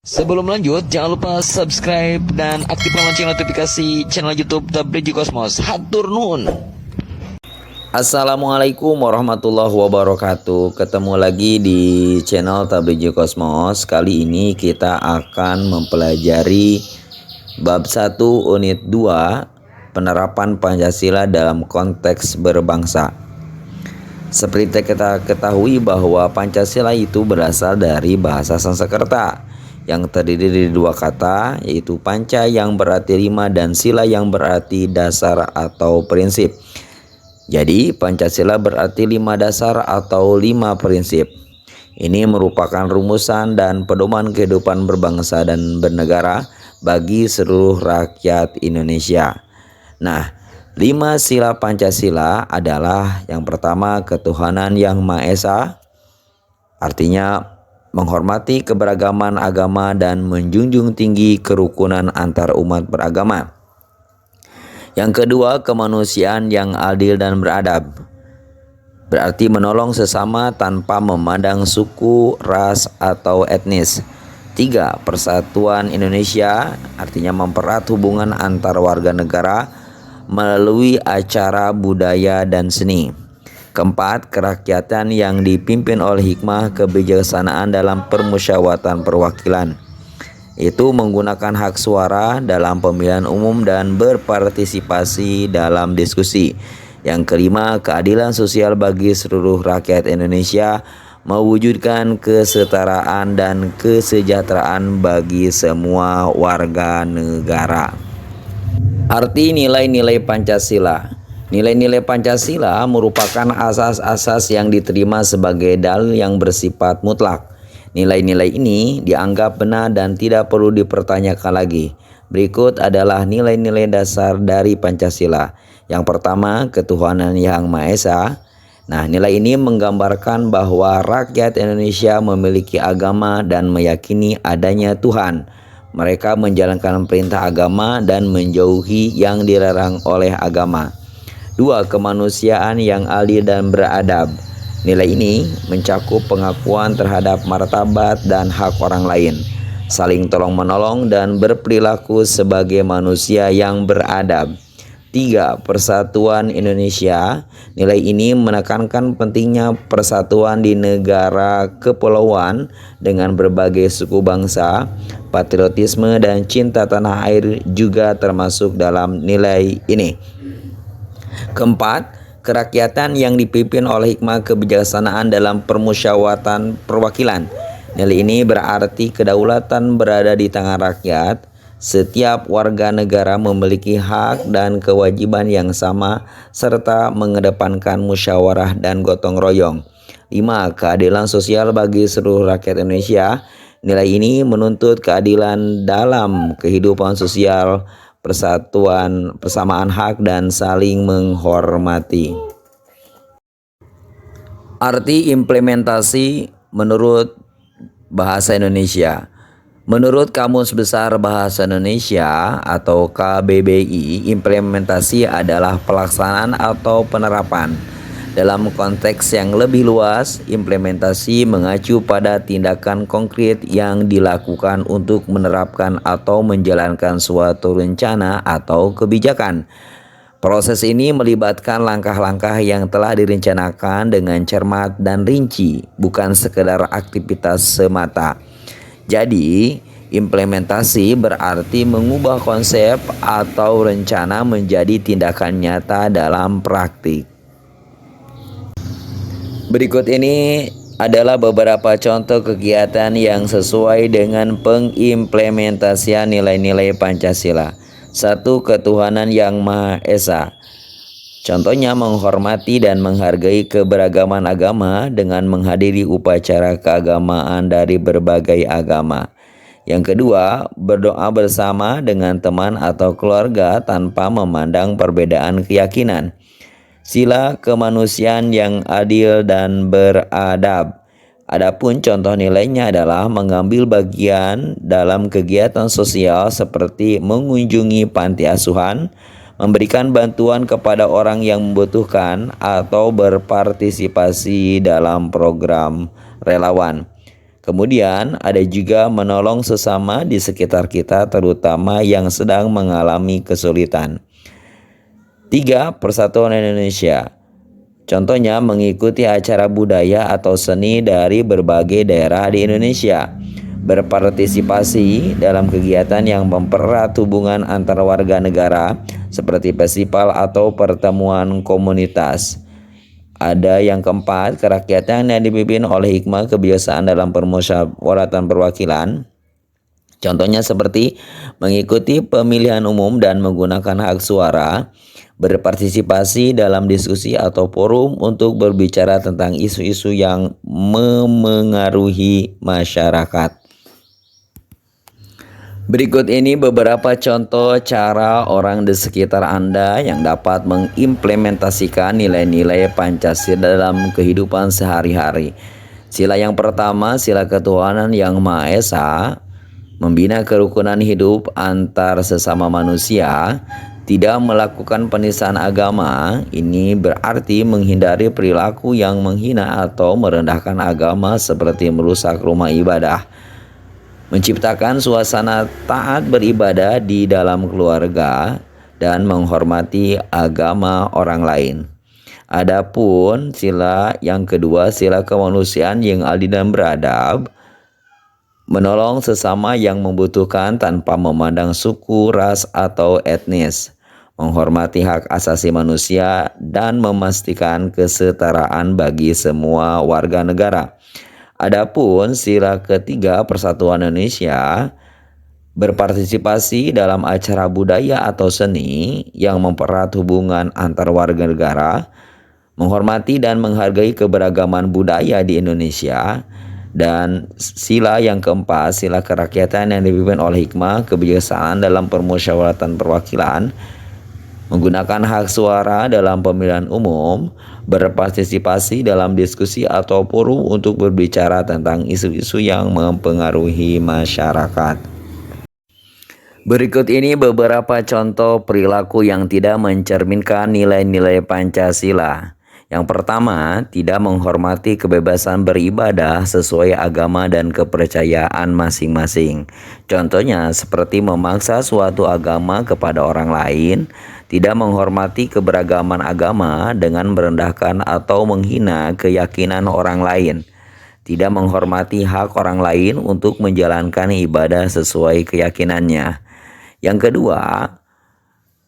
Sebelum lanjut, jangan lupa subscribe dan aktifkan lonceng notifikasi channel YouTube Tablighi Kosmos. Hatur nuhun. Assalamualaikum warahmatullahi wabarakatuh. Ketemu lagi di channel Tablighi Kosmos. Kali ini kita akan mempelajari bab 1 unit 2, penerapan Pancasila dalam konteks berbangsa. Seperti kita ketahui bahwa Pancasila itu berasal dari bahasa Sanskerta yang terdiri dari dua kata, yaitu panca yang berarti 5 dan sila yang berarti dasar atau prinsip. Jadi Pancasila berarti 5 dasar atau 5 prinsip. Ini merupakan rumusan dan pedoman kehidupan berbangsa dan bernegara bagi seluruh rakyat Indonesia. Nah, 5 sila Pancasila adalah yang pertama, ketuhanan yang Maha Esa, artinya menghormati keberagaman agama dan menjunjung tinggi kerukunan antar umat beragama. Yang kedua, kemanusiaan yang adil dan beradab, berarti menolong sesama tanpa memandang suku, ras, atau etnis. 3. Persatuan Indonesia, artinya mempererat hubungan antar warga negara melalui acara budaya dan seni. Keempat, kerakyatan yang dipimpin oleh hikmah kebijaksanaan dalam permusyawaratan perwakilan, itu menggunakan hak suara dalam pemilihan umum dan berpartisipasi dalam diskusi. Yang kelima, keadilan sosial bagi seluruh rakyat Indonesia, mewujudkan kesetaraan dan kesejahteraan bagi semua warga negara. Arti nilai-nilai Pancasila. Nilai-nilai Pancasila merupakan asas-asas yang diterima sebagai dalil yang bersifat mutlak. Nilai-nilai ini dianggap benar dan tidak perlu dipertanyakan lagi. Berikut adalah nilai-nilai dasar dari Pancasila. Yang pertama, ketuhanan yang Maha Esa. Nah, nilai ini menggambarkan bahwa rakyat Indonesia memiliki agama dan meyakini adanya Tuhan. Mereka menjalankan perintah agama dan menjauhi yang dilarang oleh agama. 2. Kemanusiaan yang adil dan beradab. Nilai ini mencakup pengakuan terhadap martabat dan hak orang lain, saling tolong-menolong dan berperilaku sebagai manusia yang beradab. 3. Persatuan Indonesia. Nilai ini menekankan pentingnya persatuan di negara kepulauan dengan berbagai suku bangsa. Patriotisme dan cinta tanah air juga termasuk dalam nilai ini. Keempat, kerakyatan yang dipimpin oleh hikmah kebijaksanaan dalam permusyawaratan perwakilan. Nilai ini berarti kedaulatan berada di tangan rakyat. Setiap warga negara memiliki hak dan kewajiban yang sama serta mengedepankan musyawarah dan gotong royong. 5. Keadilan sosial bagi seluruh rakyat Indonesia. Nilai ini menuntut keadilan dalam kehidupan sosial, persatuan, persamaan hak, dan saling menghormati. Arti implementasi menurut Bahasa Indonesia. Menurut Kamus Besar Bahasa Indonesia atau KBBI, implementasi adalah pelaksanaan atau penerapan. Dalam konteks yang lebih luas, implementasi mengacu pada tindakan konkret yang dilakukan untuk menerapkan atau menjalankan suatu rencana atau kebijakan. Proses ini melibatkan langkah-langkah yang telah direncanakan dengan cermat dan rinci, bukan sekedar aktivitas semata. Jadi, implementasi berarti mengubah konsep atau rencana menjadi tindakan nyata dalam praktik. Berikut ini adalah beberapa contoh kegiatan yang sesuai dengan pengimplementasian nilai-nilai Pancasila. 1. Ketuhanan yang Maha Esa. Contohnya menghormati dan menghargai keberagaman agama dengan menghadiri upacara keagamaan dari berbagai agama. Yang kedua, berdoa bersama dengan teman atau keluarga tanpa memandang perbedaan keyakinan. Sila kemanusiaan yang adil dan beradab. Adapun contoh nilainya adalah mengambil bagian dalam kegiatan sosial seperti mengunjungi panti asuhan, memberikan bantuan kepada orang yang membutuhkan, atau berpartisipasi dalam program relawan. Kemudian ada juga menolong sesama di sekitar kita, terutama yang sedang mengalami kesulitan. 3. Persatuan Indonesia. Contohnya mengikuti acara budaya atau seni dari berbagai daerah di Indonesia. Berpartisipasi dalam kegiatan yang mempererat hubungan antar warga negara seperti festival atau pertemuan komunitas. Ada yang keempat, kerakyatan yang dipimpin oleh hikmah kebiasaan dalam permusyawaratan perwakilan. Contohnya seperti mengikuti pemilihan umum dan menggunakan hak suara, berpartisipasi dalam diskusi atau forum untuk berbicara tentang isu-isu yang memengaruhi masyarakat. Berikut ini beberapa contoh cara orang di sekitar Anda yang dapat mengimplementasikan nilai-nilai Pancasila dalam kehidupan sehari-hari. Sila yang pertama, sila ketuhanan yang Maha Esa, membina kerukunan hidup antar sesama manusia, tidak melakukan penistaan agama. Ini berarti menghindari perilaku yang menghina atau merendahkan agama seperti merusak rumah ibadah. Menciptakan suasana taat beribadah di dalam keluarga dan menghormati agama orang lain. Adapun sila yang kedua, sila kemanusiaan yang adil dan beradab, menolong sesama yang membutuhkan tanpa memandang suku, ras, atau etnis, menghormati hak asasi manusia, dan memastikan kesetaraan bagi semua warga negara. Adapun sila ketiga, persatuan Indonesia, berpartisipasi dalam acara budaya atau seni yang mempererat hubungan antar warga negara, menghormati dan menghargai keberagaman budaya di Indonesia. Dan sila yang keempat, sila kerakyatan yang dipimpin oleh hikmah kebijaksanaan dalam permusyawaratan perwakilan, menggunakan hak suara dalam pemilihan umum, berpartisipasi dalam diskusi atau forum untuk berbicara tentang isu-isu yang mempengaruhi masyarakat. Berikut ini beberapa contoh perilaku yang tidak mencerminkan nilai-nilai Pancasila. Yang pertama, tidak menghormati kebebasan beribadah sesuai agama dan kepercayaan masing-masing. Contohnya seperti memaksa suatu agama kepada orang lain, tidak menghormati keberagaman agama dengan merendahkan atau menghina keyakinan orang lain, tidak menghormati hak orang lain untuk menjalankan ibadah sesuai keyakinannya. Yang kedua,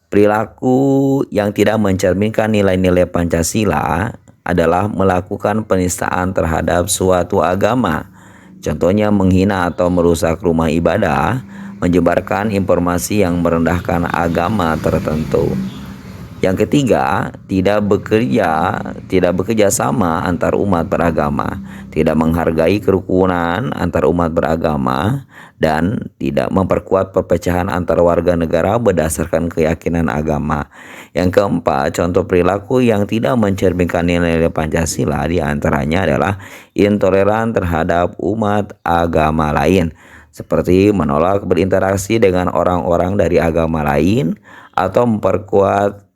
perilaku yang tidak mencerminkan nilai-nilai Pancasila adalah melakukan penistaan terhadap suatu agama. Contohnya menghina atau merusak rumah ibadah, menyebarkan informasi yang merendahkan agama tertentu. Yang ketiga, tidak bekerja sama antar umat beragama, tidak menghargai kerukunan antar umat beragama, dan tidak memperkuat perpecahan antar warga negara berdasarkan keyakinan agama. Yang keempat, contoh perilaku yang tidak mencerminkan nilai-nilai Pancasila diantaranya adalah intoleran terhadap umat agama lain, seperti menolak berinteraksi dengan orang-orang dari agama lain atau memperkuat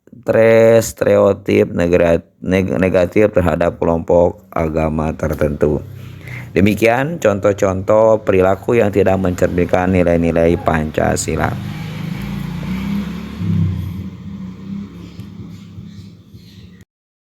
stereotip negatif terhadap kelompok agama tertentu. Demikian contoh-contoh perilaku yang tidak mencerminkan nilai-nilai Pancasila.